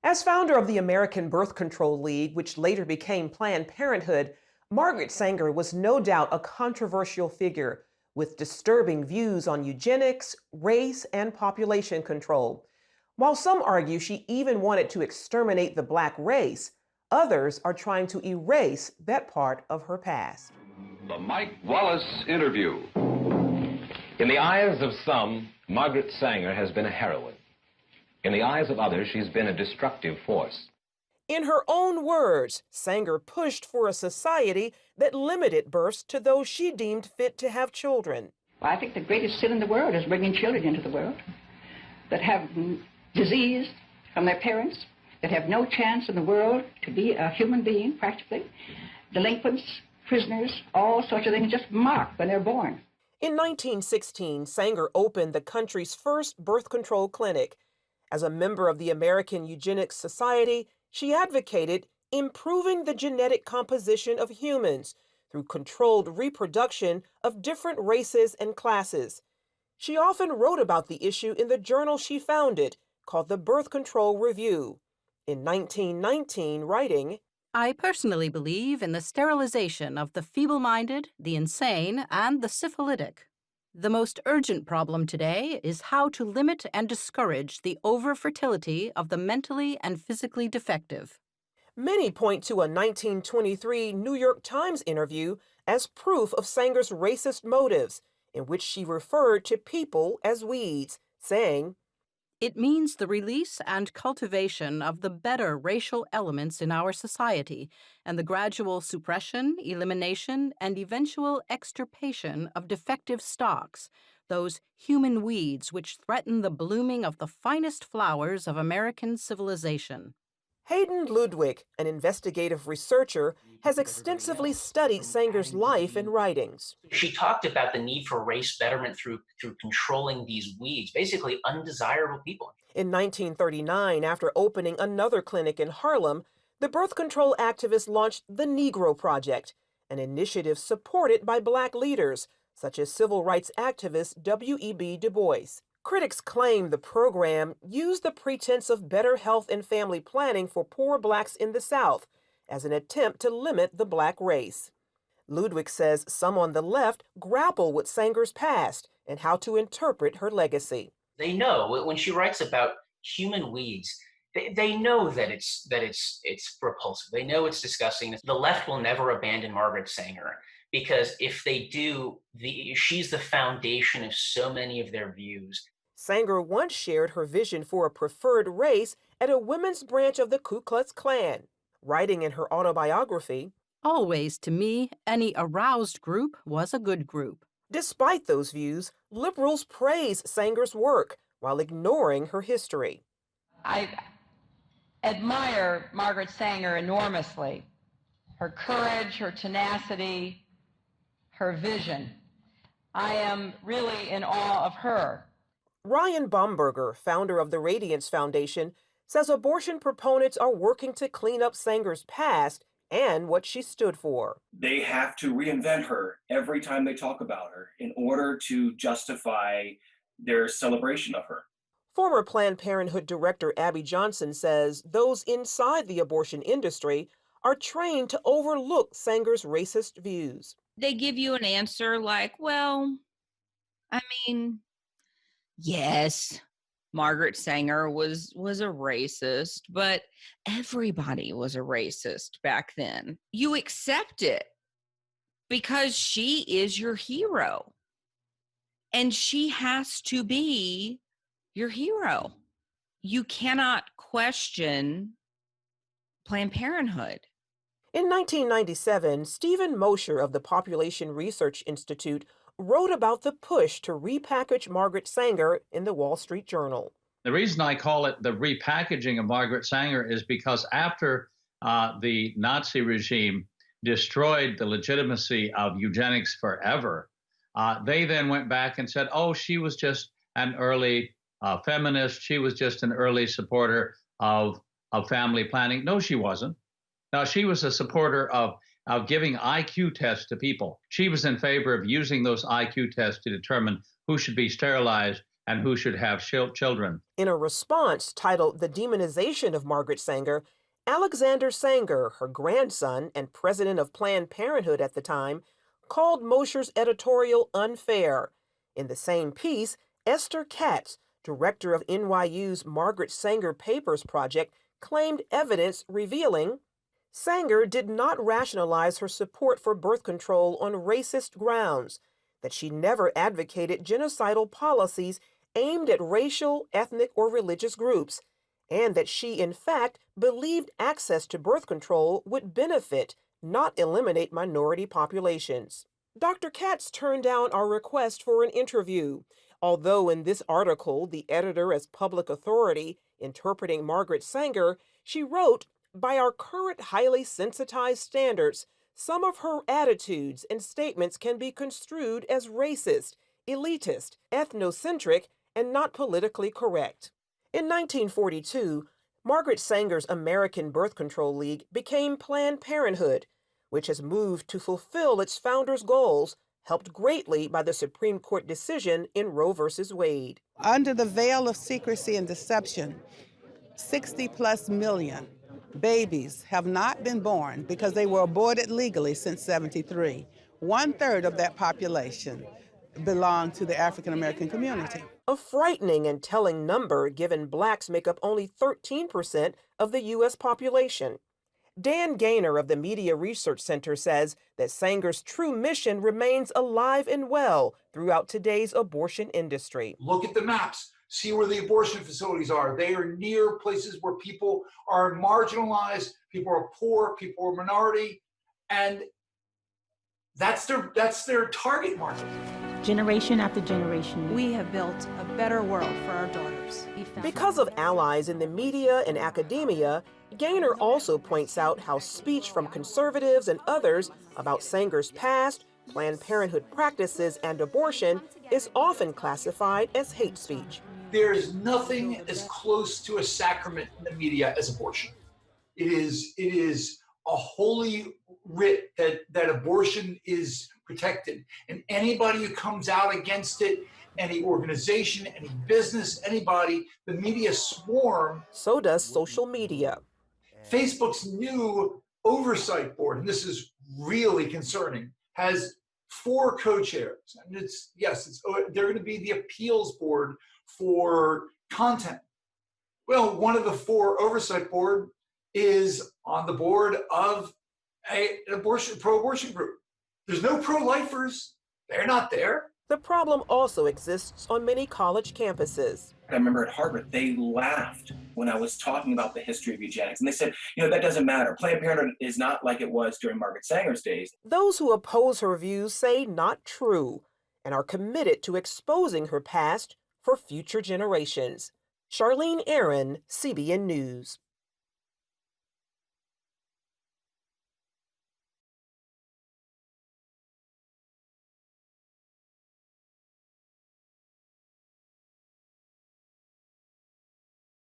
As founder of the American Birth Control League, which later became Planned Parenthood, Margaret Sanger was no doubt a controversial figure with disturbing views on eugenics, race, and population control. While some argue she even wanted to exterminate the Black race, others are trying to erase that part of her past. The Mike Wallace Interview. In the eyes of some, Margaret Sanger has been a heroine. In the eyes of others, she's been a destructive force. In her own words, Sanger pushed for a society that limited births to those she deemed fit to have children. I think the greatest sin in the world is bringing children into the world that have disease from their parents, that have no chance in the world to be a human being, practically. Delinquents, prisoners, all sorts of things just marked when they're born. In 1916, Sanger opened the country's first birth control clinic. As a member of the American Eugenics Society, she advocated improving the genetic composition of humans through controlled reproduction of different races and classes. She often wrote about the issue in the journal she founded, called the Birth Control Review. In 1919, writing, I personally believe in the sterilization of the feeble-minded, the insane, and the syphilitic. The most urgent problem today is how to limit and discourage the over-fertility of the mentally and physically defective. Many point to a 1923 New York Times interview as proof of Sanger's racist motives, in which she referred to people as weeds, saying, It means the release and cultivation of the better racial elements in our society and the gradual suppression, elimination, and eventual extirpation of defective stocks, those human weeds which threaten the blooming of the finest flowers of American civilization. Hayden Ludwig, an investigative researcher, has extensively studied Sanger's life and writings. She talked about the need for race betterment through controlling these weeds, basically undesirable people. In 1939, after opening another clinic in Harlem, the birth control activist launched the Negro Project, an initiative supported by Black leaders, such as civil rights activist W.E.B. Du Bois. Critics claim the program used the pretense of better health and family planning for poor Blacks in the South as an attempt to limit the Black race. Ludwig says some on the left grapple with Sanger's past and how to interpret her legacy. They know when she writes about human weeds, they know that it's repulsive. They know it's disgusting. The left will never abandon Margaret Sanger because if they do, she's the foundation of so many of their views. Sanger once shared her vision for a preferred race at a women's branch of the Ku Klux Klan, writing in her autobiography, Always, to me, any aroused group was a good group. Despite those views, liberals praise Sanger's work while ignoring her history. I admire Margaret Sanger enormously. Her courage, her tenacity, her vision. I am really in awe of her. Ryan Baumberger, founder of the Radiance Foundation, says abortion proponents are working to clean up Sanger's past and what she stood for. They have to reinvent her every time they talk about her in order to justify their celebration of her. Former Planned Parenthood Director Abby Johnson says those inside the abortion industry are trained to overlook Sanger's racist views. They give you an answer like, well, yes, Margaret Sanger was a racist, but everybody was a racist back then. You accept it because she is your hero. And she has to be your hero. You cannot question Planned Parenthood. In 1997, Stephen Mosher of the Population Research Institute wrote about the push to repackage Margaret Sanger in the Wall Street Journal. The reason I call it the repackaging of Margaret Sanger is because after the Nazi regime destroyed the legitimacy of eugenics forever, they then went back and said, oh, she was just an early feminist. She was just an early supporter of family planning. No, she wasn't. Now, she was a supporter of giving IQ tests to people. She was in favor of using those IQ tests to determine who should be sterilized and who should have children. In a response titled The Demonization of Margaret Sanger, Alexander Sanger, her grandson and president of Planned Parenthood at the time, called Mosher's editorial unfair. In the same piece, Esther Katz, director of NYU's Margaret Sanger Papers Project, claimed evidence revealing Sanger did not rationalize her support for birth control on racist grounds, that she never advocated genocidal policies aimed at racial, ethnic, or religious groups, and that she, in fact, believed access to birth control would benefit, not eliminate minority populations. Dr. Katz turned down our request for an interview, although in this article, the editor as public authority, interpreting Margaret Sanger, she wrote, "By our current highly sensitized standards, some of her attitudes and statements can be construed as racist, elitist, ethnocentric, and not politically correct." In 1942, Margaret Sanger's American Birth Control League became Planned Parenthood, which has moved to fulfill its founders' goals, helped greatly by the Supreme Court decision in Roe v. Wade. Under the veil of secrecy and deception, 60+ million babies have not been born because they were aborted legally since '73. 1/3 of that population belong to the African American community. A frightening and telling number, given blacks make up only 13% of the U.S. population. Dan Gaynor of the Media Research Center says that Sanger's true mission remains alive and well throughout today's abortion industry. Look at the maps. See where the abortion facilities are. They are near places where people are marginalized, people are poor, people are minority, and that's their target market. Generation after generation, we have built a better world for our daughters. Because of allies in the media and academia, Gaynor also points out how speech from conservatives and others about Sanger's past, Planned Parenthood practices, and abortion is often classified as hate speech. There is nothing as close to a sacrament in the media as abortion. It is a holy writ that abortion is protected. And anybody who comes out against it, any organization, any business, anybody, the media swarm. So does social media. Facebook's new oversight board, and this is really concerning, has 4 co-chairs. And they're going to be the appeals board for content. Well, one of the 4 oversight board is on the board of an pro-abortion group. There's no pro-lifers. They're not there. The problem also exists on many college campuses. I remember at Harvard, they laughed when I was talking about the history of eugenics. And they said, that doesn't matter. Planned Parenthood is not like it was during Margaret Sanger's days. Those who oppose her views say not true and are committed to exposing her past for future generations. Charlene Aaron, CBN News.